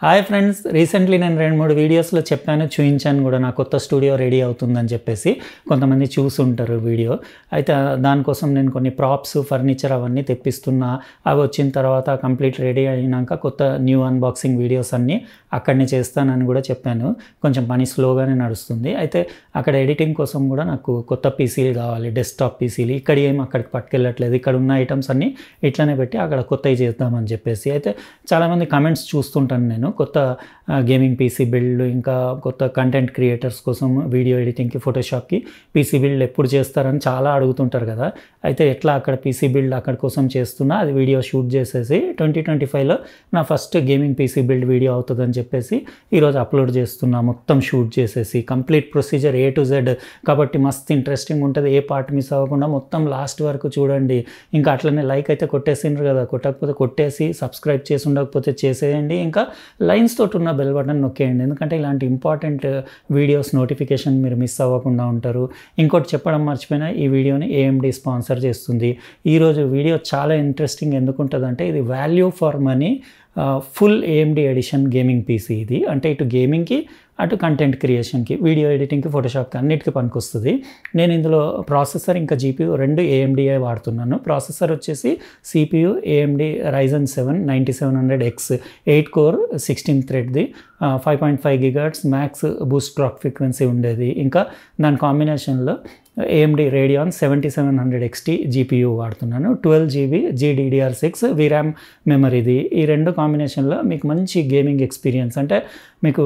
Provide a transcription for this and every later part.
Hi friends, recently నేను 2-3 వీడియోస్లో చెప్పాను, చూపించాను కూడా నా కొత్త స్టూడియో రెడీ అవుతుందని చెప్పేసి. కొంతమంది చూసుంటారు వీడియో. అయితే దానికోసం నేను కొన్ని ప్రాప్స్, ఫర్నిచర్ అవన్నీ తెప్పిస్తున్నా. అవి వచ్చిన తర్వాత కంప్లీట్ రెడీ అయినాక కొత్త న్యూ అన్బాక్సింగ్ వీడియోస్ అన్నీ అక్కడనే చేస్తానని కూడా చెప్పాను. కొంచెం పని స్లోగానే నడుస్తుంది. అయితే అక్కడ ఎడిటింగ్ కోసం కూడా నాకు కొత్త పీసీలు కావాలి, డెస్క్టాప్ పీసీలు. ఇక్కడ ఏం అక్కడికి పట్టుకెళ్ళట్లేదు, ఇక్కడ ఉన్న ఐటమ్స్ అన్నీ ఇట్లనే పెట్టి అక్కడ కొత్తవి చేద్దామని చెప్పేసి. అయితే చాలామంది కమెంట్స్ చూస్తుంటాను నేను, కొత్త గేమింగ్ పీసీ బిల్డ్, ఇంకా కొత్త కంటెంట్ క్రియేటర్స్ కోసం వీడియో ఎడిటింగ్కి, ఫోటోషాప్కి పీసీ బిల్డ్ ఎప్పుడు చేస్తారని చాలా అడుగుతుంటారు కదా. అయితే ఎట్లా అక్కడ పీసీ బిల్డ్ అక్కడ కోసం చేస్తున్నా, అది వీడియో షూట్ చేసేసి 2025లో నా first gaming PC build video అవుతుందని చెప్పేసి ఈరోజు అప్లోడ్ చేస్తున్నా. మొత్తం షూట్ చేసేసి complete procedure A to Z కాబట్టి మస్తు ఇంట్రెస్టింగ్ ఉంటుంది. ఏ పార్ట్ మిస్ అవ్వకుండా మొత్తం లాస్ట్ వరకు చూడండి. ఇంకా అట్లనే లైక్ అయితే కొట్టేసిండ్రు కదా, కొట్టకపోతే కొట్టేసి సబ్స్క్రైబ్ చేసి ఉండకపోతే చేసేయండి. ఇంకా లైన్స్ తోటి ఉన్న బెల్ బటన్ నొక్కేయండి, ఎందుకంటే ఇలాంటి ఇంపార్టెంట్ వీడియోస్ నోటిఫికేషన్ మీరు మిస్ అవ్వకుండా ఉంటారు. ఇంకోటి చెప్పడం మర్చిపోయినా, ఈ వీడియోని AMD స్పాన్సర్ చేస్తుంది. ఈరోజు వీడియో చాలా ఇంట్రెస్టింగ్ ఎందుకు ఉంటుందంటే, ఇది value for money full AMD edition gaming PC. ఇది అంటే ఇటు గేమింగ్కి, అటు కంటెంట్ క్రియేషన్కి, వీడియో ఎడిటింగ్కి, ఫోటోషాప్కి అన్నిటికీ పనికొస్తుంది. నేను ఇందులో ప్రాసెసర్ ఇంకా GPU రెండు AMD వాడుతున్నాను. ప్రాసెసర్ వచ్చేసి CPU AMD Ryzen 7 9700X 8 core 16 థ్రెడ్ది 5.5 GHz max Boost clock frequency ఉండేది. ఇంకా దాని కాంబినేషన్లో AMD Radeon 7700XT GPU వాడుతున్నాను. 12 GB GDDR6 VRAM మెమరీది. ఈ రెండు కాంబినేషన్లో మీకు మంచి గేమింగ్ ఎక్స్పీరియన్స్, అంటే మీకు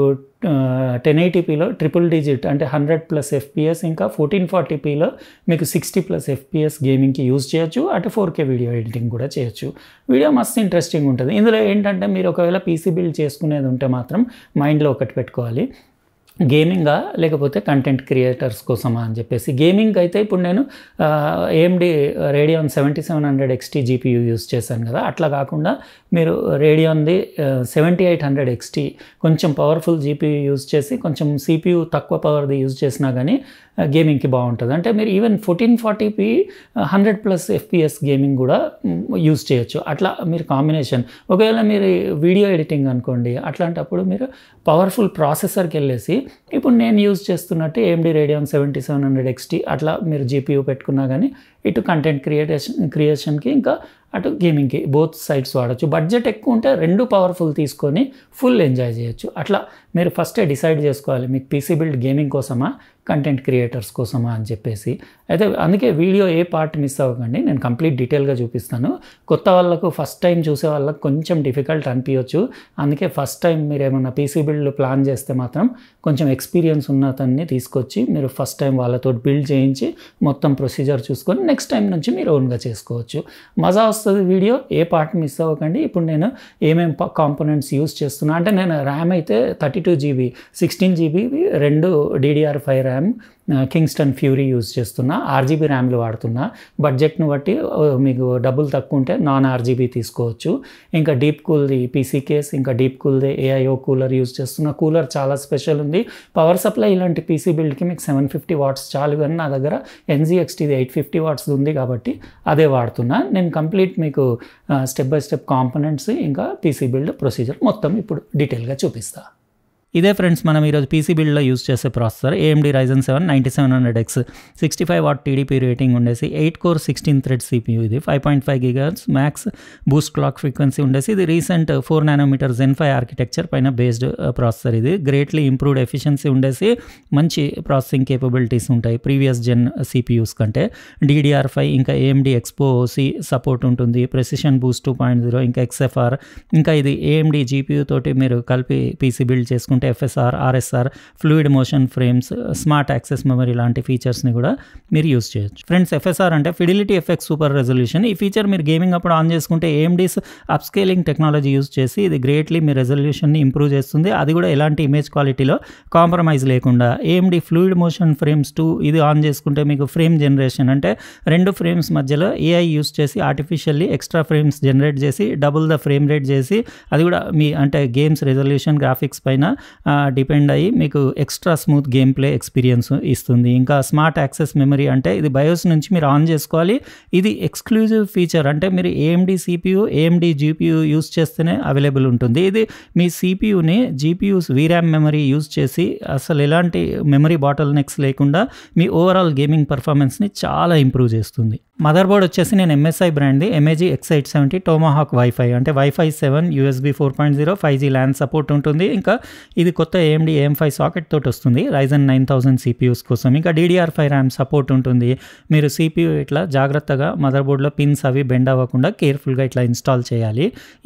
1080pలో ట్రిపుల్ డిజిట్ అంటే 100+ FPS, ఇంకా 1440pలో మీకు 60+ FPS గేమింగ్కి యూజ్ చేయొచ్చు. అటు 4K వీడియో ఎడిటింగ్ కూడా చేయొచ్చు. వీడియో మస్తు ఇంట్రెస్టింగ్ ఉంటుంది. ఇందులో ఏంటంటే, మీరు ఒకవేళ పీసీ బిల్డ్ చేసుకునేది ఉంటే మాత్రం మైండ్లో ఒకటి పెట్టుకోవాలి, గేమింగా లేకపోతే కంటెంట్ క్రియేటర్స్ కోసమా అని చెప్పేసి. గేమింగ్ అయితే ఇప్పుడు నేను AMD Radeon 7700XT GPU use చేశాను కదా, అట్లా కాకుండా మీరు రేడియాన్ది 7800XT కొంచెం పవర్ఫుల్ GPU యూజ్ చేసి, కొంచెం CPU తక్కువ పవర్ది యూజ్ చేసినా కానీ గేమింగ్కి బాగుంటుంది. అంటే మీరు ఈవెన్ 1440p 100+ FPS గేమింగ్ కూడా యూజ్ చేయొచ్చు. అట్లా మీరు కాంబినేషన్, ఒకవేళ మీరు వీడియో ఎడిటింగ్ అనుకోండి, అట్లాంటప్పుడు మీరు పవర్ఫుల్ ప్రాసెసర్కి వెళ్ళేసి, ఇప్పుడు నేను యూజ్ చేస్తున్నట్టు AMD Radeon 7700XT అట్లా మీరు GPU పెట్టుకున్నా కానీ ఇటు కంటెంట్ క్రియేషన్కి, ఇంకా అటు గేమింగ్కి బోత్ సైడ్స్ వాడచ్చు. బడ్జెట్ ఎక్కువ ఉంటే రెండు పవర్ఫుల్ తీసుకొని ఫుల్ ఎంజాయ్ చేయొచ్చు. అట్లా మీరు ఫస్టే డిసైడ్ చేసుకోవాలి, మీకు పీసీ బిల్డ్ గేమింగ్ కోసమా, కంటెంట్ క్రియేటర్స్ కోసమా అని చెప్పేసి. అయితే అందుకే వీడియో ఏ పార్ట్ మిస్ అవ్వకండి, నేను కంప్లీట్ డీటెయిల్గా చూపిస్తాను. కొత్త వాళ్ళకు, ఫస్ట్ టైం చూసే వాళ్ళకు కొంచెం డిఫికల్ట్ అనిపించవచ్చు. అందుకే ఫస్ట్ టైం మీరు ఏమన్నా పీసీ బిల్డ్ ప్లాన్ చేస్తే మాత్రం కొంచెం ఎక్స్పీరియన్స్ ఉన్నతన్ని తీసుకొచ్చి మీరు ఫస్ట్ టైం వాళ్ళతో బిల్డ్ చేయించి మొత్తం ప్రొసీజర్ చూసుకొని నెక్స్ట్ టైం నుంచి మీరు ఓన్గా చేసుకోవచ్చు. మజా వస్తుంది వీడియో, ఏ పార్ట్ మిస్ అవ్వకండి. ఇప్పుడు నేను ఏమేమి కాంపోనెంట్స్ యూజ్ చేస్తున్నా అంటే, నేను ర్యామ్ అయితే 32 GB 16 GB రెండు DDR5 RAM Kingston fury use చేస్తున్నా. RGB ర్యామ్లు వాడుతున్నా. బడ్జెట్ను బట్టి మీకు డబ్బులు తక్కువ ఉంటే నాన్ RGB తీసుకోవచ్చు. ఇంకా డీప్ కూల్ది PC కేస్, ఇంకా డీప్ కూల్ది AIO కూలర్ యూజ్ చేస్తున్నా. కూలర్ చాలా స్పెషల్ ఉంది. పవర్ సప్లై ఇలాంటి పీసీ బిల్డ్కి మీకు 750 వాట్స్ చాలు, కానీ నా దగ్గర NZXTది 850 వాట్స్ ఉంది కాబట్టి అదే వాడుతున్నా. నేను కంప్లీట్ మీకు స్టెప్ బై స్టెప్ కాంపోనెంట్స్, ఇంకా పీసీ బిల్డ్ ప్రొసీజర్ మొత్తం ఇప్పుడు డీటెయిల్గా చూపిస్తా. ఇదే ఫ్రెండ్స్, మనం ఈరోజు పీసీ బిల్డ్లో యూజ్ చేసే processor AMD Ryzen 7 9700X 65 what TDP rating ఉండేసి 8 కోర్ 16 థ్రెడ్ CPU. ఇది 5.5 GHz max Boost clock frequency ఉండేసి, ఇది రీసెంట్ 4 nm Zen 5 ఆర్కిటెక్చర్ పైన బేస్డ్ ప్రాసెసర్. ఇది గ్రేట్లీ ఇంప్రూవ్డ్ ఎఫిషియన్సీ ఉండేసి మంచి ప్రాసెసింగ్ కేపబిలిటీస్ ఉంటాయి ప్రీవియస్ జెన్ CPUs కంటే. DDR5 ఇంకా AMD Expo OC సపోర్ట్ ఉంటుంది. ప్రెసిషన్ బూస్ట్ 2.0 ఇంకా XFR, ఇంకా ఇది AMD GPU తోటి మీరు కలిపి పీసీ బిల్డ్ చేసుకుంటే FSR, RSR, fluid motion frames, smart access memory లాంటి ఫీచర్స్ని కూడా మీరు యూజ్ చేయొచ్చు. ఫ్రెండ్స్, FSR అంటే ఫిడిలిటీ ఎఫెక్ట్ సూపర్ రెజల్యూషన్. ఈ ఫీచర్ మీరు గేమింగ్ అప్పుడు ఆన్ చేసుకుంటే AMD's అప్స్కేలింగ్ టెక్నాలజీ యూజ్ చేసి ఇది గ్రేట్లీ మీ రెజల్యూషన్ని ఇంప్రూవ్ చేస్తుంది. అది కూడా ఎలాంటి ఇమేజ్ క్వాలిటీలో కాంప్రమైజ్ లేకుండా. AMD ఫ్లూయిడ్ మోషన్ ఫ్రేమ్స్ 2 ఇది ఆన్ చేసుకుంటే మీకు ఫ్రేమ్ జనరేషన్, అంటే రెండు ఫ్రేమ్స్ మధ్యలో AI యూజ్ చేసి ఆర్టిఫిషియల్లీ ఎక్స్ట్రా ఫ్రేమ్స్ జనరేట్ చేసి డబుల్ ద ఫ్రేమ్ రేట్ చేసి, అది కూడా మీ అంటే గేమ్స్ రెజల్యూషన్ గ్రాఫిక్స్ పైన డిపెండ్ అయ్యి మీకు extra smooth game play experience ఇస్తుంది. ఇంకా స్మార్ట్ యాక్సెస్ మెమరీ అంటే ఇది బయోస్ నుంచి మీరు ఆన్ చేసుకోవాలి. ఇది ఎక్స్క్లూజివ్ ఫీచర్, అంటే మీరు AMD CPU AMD GPU use చేస్తేనే అవైలబుల్ ఉంటుంది. ఇది మీ CPUని GPU's VRAM మెమరీ యూజ్ చేసి అసలు ఎలాంటి మెమరీ బాటిల్ నెక్స్ లేకుండా మీ ఓవరాల్ గేమింగ్ పర్ఫార్మెన్స్ని చాలా ఇంప్రూవ్ చేస్తుంది. మదర్ బోర్డ్ వచ్చేసి నేను MSI బ్రాండ్ది MAG X870 టోమాహాక్ వైఫై, అంటే WiFi 7 USB 4.0 5G LAN support ఉంటుంది. ఇంకా ఇది కొత్త AMD AM5 సాకెట్ తోటి వస్తుంది Ryzen 9000 CPUs కోసం. ఇంకా DDR5 RAM సపోర్ట్ ఉంటుంది. మీరు CPU ఇట్లా జాగ్రత్తగా మదర్ బోర్డ్లో పిన్స్ అవి బెండ్ అవ్వకుండా కేర్ఫుల్గా ఇట్లా ఇన్స్టాల్ చేయాలి.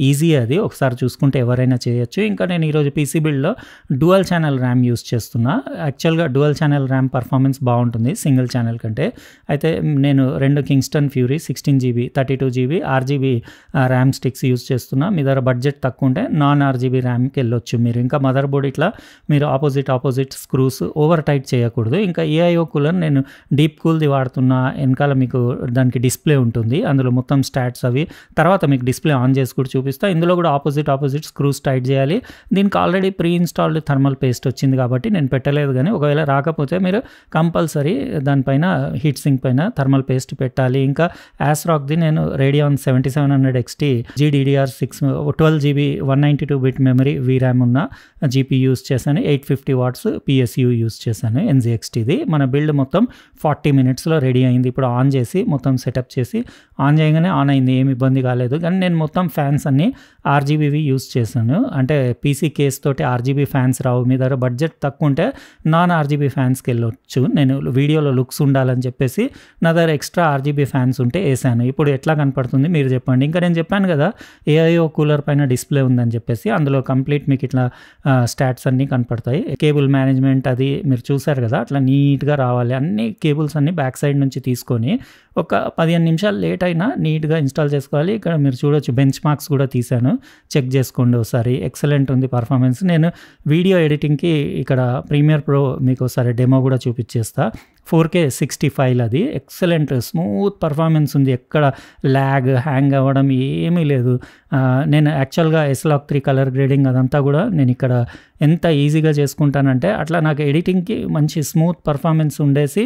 ఈజీ, అది ఒకసారి చూసుకుంటే ఎవరైనా చేయొచ్చు. ఇంకా నేను ఈరోజు PC బిల్డ్లో డ్యువల్ ఛానల్ ర్యామ్ యూస్ చేస్తున్నా. యాక్చువల్గా డ్యువల్ ఛానల్ ర్యామ్ పర్ఫార్మెన్స్ బాగుంటుంది సింగిల్ ఛానల్ కంటే. అయితే నేను 2 Kingston Fury 16GB 32GB RGB RAM sticks use చేస్తున్నా. మీ దగ్గర బడ్జెట్ తక్కువ ఉంటే నాన్ RGB ర్యామ్కి వెళ్ళొచ్చు మీరు. ఇంకా మదర్ బోర్డ్ ఇట్లా మీరు ఆపోజిట్ స్క్రూస్ ఓవర్ టైట్ చేయకూడదు. ఇంకా AIO కూలర్ నేను డీప్ కూల్ది వాడుతున్నా. వెనకాల మీకు దానికి డిస్ప్లే ఉంటుంది, అందులో మొత్తం స్టాట్స్ అవి తర్వాత మీకు డిస్ప్లే ఆన్ చేసి కూడా చూపిస్తా. ఇందులో కూడా ఆపోజిట్ స్క్రూస్ టైట్ చేయాలి. దీనికి already pre installed thermal paste వచ్చింది కాబట్టి నేను పెట్టలేదు, కానీ ఒకవేళ రాకపోతే మీరు కంపల్సరీ దానిపైన హీట్ సింక్ పైన థర్మల్ పేస్ట్ పెట్టాలి. ఇంకా యాస్రాక్ది నేను Radeon 7700 XT GDDR6 12GB 192-bit memory VRAM ఉన్న GPU యూస్ చేశాను. 850 watts PSU యూస్ చేశాను NZXTది. మన బిల్డ్ మొత్తం 40 minutesలో రెడీ అయింది. ఇప్పుడు ఆన్ చేసి మొత్తం సెటప్ చేసి ఆన్ చేయగానే ఆన్ అయింది, ఏమి ఇబ్బంది కాలేదు. కానీ నేను మొత్తం ఫ్యాన్స్ అన్నీ RGBవి యూస్ చేశాను. అంటే PC కేస్ తోటి RGB ఫ్యాన్స్ రావు. మీ దగ్గర బడ్జెట్ తక్కువ ఉంటే నాన్ RGB ఫ్యాన్స్కి వెళ్ళొచ్చు. నేను వీడియోలో లుక్స్ ఉండాలని చెప్పేసి నా దగ్గర ఎక్స్ట్రా RGB ఫ్యాన్స్ ఉంటే వేసాను. ఇప్పుడు ఎట్లా కనపడుతుంది మీరు చెప్పండి. ఇంకా నేను చెప్పాను కదా AIO కూలర్ పైన డిస్ప్లే ఉందని చెప్పేసి, అందులో కంప్లీట్ మీకు ఇట్లా స్టాట్స్ అన్నీ కనపడతాయి. కేబుల్ మేనేజ్మెంట్ అది మీరు చూసారు కదా, అట్లా నీట్గా రావాలి. అన్ని కేబుల్స్ అన్నీ బ్యాక్ సైడ్ నుంచి తీసుకొని ఒక 15 నిమిషాలు లేట్ అయినా నీట్గా ఇన్స్టాల్ చేసుకోవాలి. ఇక్కడ మీరు చూడొచ్చు బెంచ్ మార్క్స్ కూడా తీశాను, చెక్ చేసుకోండి ఒకసారి. ఎక్సలెంట్ ఉంది పర్ఫార్మెన్స్. నేను వీడియో ఎడిటింగ్కి ఇక్కడ ప్రీమియర్ ప్రో మీకు ఒకసారి డెమో కూడా చూపించేస్తా. 4K 60 ఫైల్, అది ఎక్సలెంట్ స్మూత్ పర్ఫార్మెన్స్ ఉంది. ఎక్కడ ల్యాగ్ హ్యాంగ్ అవ్వడం ఏమీ లేదు. నేను యాక్చువల్గా S-Log3 కలర్ గ్రేడింగ్ అదంతా కూడా నేను ఇక్కడ ఎంత ఈజీగా చేసుకుంటానంటే అట్లా నాకు ఎడిటింగ్కి మంచి స్మూత్ పర్ఫార్మెన్స్ ఉండేసి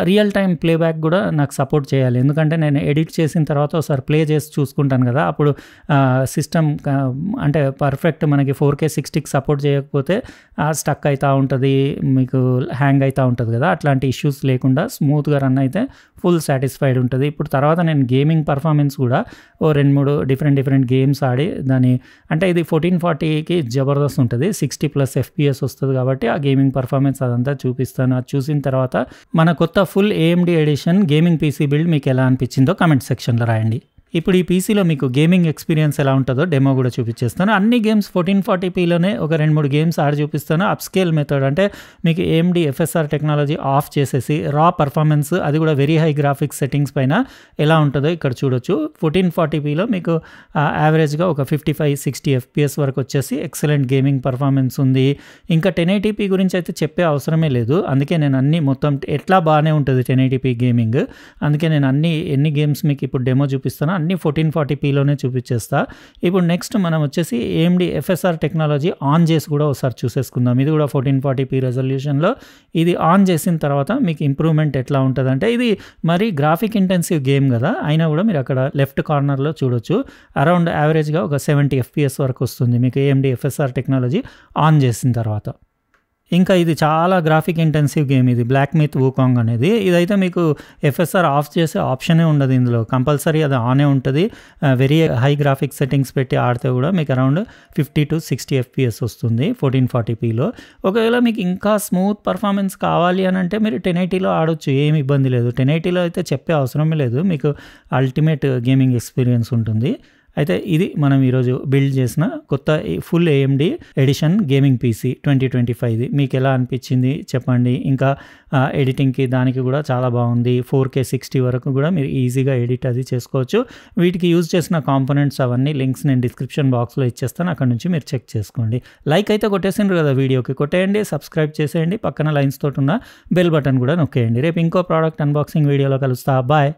రియల్ టైం ప్లేబ్యాక్ కూడా నాకు సపోర్ట్ చేయాలి. ఎందుకంటే నేను ఎడిట్ చేసిన తర్వాత ఒకసారి ప్లే చేసి చూసుకుంటాను కదా, అప్పుడు సిస్టమ్ అంటే పర్ఫెక్ట్ మనకి 4K 60కి సపోర్ట్ చేయకపోతే స్టక్ అవుతూ ఉంటుంది, మీకు హ్యాంగ్ అవుతూ ఉంటుంది కదా. అట్లాంటి ఇష్యూస్ లేకుండా స్మూత్గా రన్ అయితే ఫుల్ సాటిస్ఫైడ్ ఉంటుంది. ఇప్పుడు తర్వాత నేను గేమింగ్ పర్ఫార్మెన్స్ కూడా 2-3 డిఫరెంట్ గేమ్స్ ఆడి దాని అంటే ఇది 1440కి జబర్దస్త్ ఉంటుంది, 60+ FPS వస్తుంది కాబట్టి ఆ గేమింగ్ పర్ఫార్మెన్స్ అదంతా చూపిస్తాను. అది చూసిన తర్వాత మన కొత్త full AMD edition gaming PC build మీకు ఎలా అనిపించిందో కామెంట్ సెక్షన్లో రాయండి. ఇప్పుడు ఈ పీసీలో మీకు గేమింగ్ ఎక్స్పీరియన్స్ ఎలా ఉంటుందో డెమో కూడా చూపించేస్తాను. అన్ని గేమ్స్ 1440pలోనే ఒక 2-3 గేమ్స్ ఆడి చూపిస్తాను. అప్స్కేల్ మెథడ్ అంటే మీకు AMD FSR టెక్నాలజీ ఆఫ్ చేసేసి రా పర్ఫార్మెన్స్, అది కూడా వెరీ హై గ్రాఫిక్స్ సెట్టింగ్స్ పైన ఎలా ఉంటుందో ఇక్కడ చూడొచ్చు. 1440pలో మీకు యావరేజ్గా ఒక 55-60 FPS వరకు వచ్చేసి ఎక్సలెంట్ గేమింగ్ పర్ఫార్మెన్స్ ఉంది. ఇంకా 1080p గురించి అయితే చెప్పే అవసరమే లేదు, అందుకే నేను అన్ని మొత్తం ఎట్లా బాగానే ఉంటుంది 1080p గేమింగ్. అందుకే నేను ఎన్ని గేమ్స్ మీకు ఇప్పుడు డెమో చూపిస్తాను అన్ని 1440pలోనే చూపించేస్తా. ఇప్పుడు నెక్స్ట్ మనం వచ్చేసి AMD FSR టెక్నాలజీ ఆన్ చేసి కూడా ఒకసారి చూసేసుకుందాం. ఇది కూడా 1440p రెజల్యూషన్లో. ఇది ఆన్ చేసిన తర్వాత మీకు ఇంప్రూవ్మెంట్ ఎట్లా ఉంటుంది అంటే, ఇది మరి గ్రాఫిక్ ఇంటెన్సివ్ గేమ్ కదా, అయినా కూడా మీరు అక్కడ లెఫ్ట్ కార్నర్లో చూడొచ్చు అరౌండ్ యావరేజ్గా ఒక 70 FPS వరకు వస్తుంది మీకు AMD FSR టెక్నాలజీ ఆన్ చేసిన తర్వాత. ఇంకా ఇది చాలా గ్రాఫిక్ ఇంటెన్సివ్ గేమ్, ఇది బ్లాక్ మిత్ వూకాంగ్ అనేది. ఇదైతే మీకు FSR ఆఫ్ చేసే ఆప్షనే ఉండదు ఇందులో, కంపల్సరీ అది ఆనే ఉంటుంది. వెరీ హై గ్రాఫిక్ సెట్టింగ్స్ పెట్టి ఆడితే కూడా మీకు అరౌండ్ 50-60 FPS వస్తుంది 1440pలో. ఒకవేళ మీకు ఇంకా స్మూత్ పర్ఫార్మెన్స్ కావాలి అని అంటే మీరు 1080లో ఆడొచ్చు, ఏమి ఇబ్బంది లేదు. 1080లో అయితే చెప్పే అవసరమే లేదు, మీకు అల్టిమేట్ గేమింగ్ ఎక్స్పీరియన్స్ ఉంటుంది. అయితే ఇది మనం ఈరోజు బిల్డ్ చేసిన కొత్త full AMD edition gaming PC 2025. మీకు ఎలా అనిపించింది చెప్పండి. ఇంకా ఎడిటింగ్కి దానికి కూడా చాలా బాగుంది. 4K 60 వరకు కూడా మీరు ఈజీగా ఎడిట్ అది చేసుకోవచ్చు. వీటికి యూజ్ చేసిన కాంపోనెంట్స్ అవన్నీ లింక్స్ నేను డిస్క్రిప్షన్ బాక్స్లో ఇచ్చేస్తాను, అక్కడ నుంచి మీరు చెక్ చేసుకోండి. లైక్ అయితే కొట్టేసిండ్రు కదా వీడియోకి, కొట్టేయండి, సబ్స్క్రైబ్ చేసేయండి, పక్కన లైన్స్ తోటి ఉన్న బెల్ బటన్ కూడా నొక్కేయండి. రేపు ఇంకో ప్రోడక్ట్ అన్బాక్సింగ్ వీడియోలో కలుస్తా. బాయ్.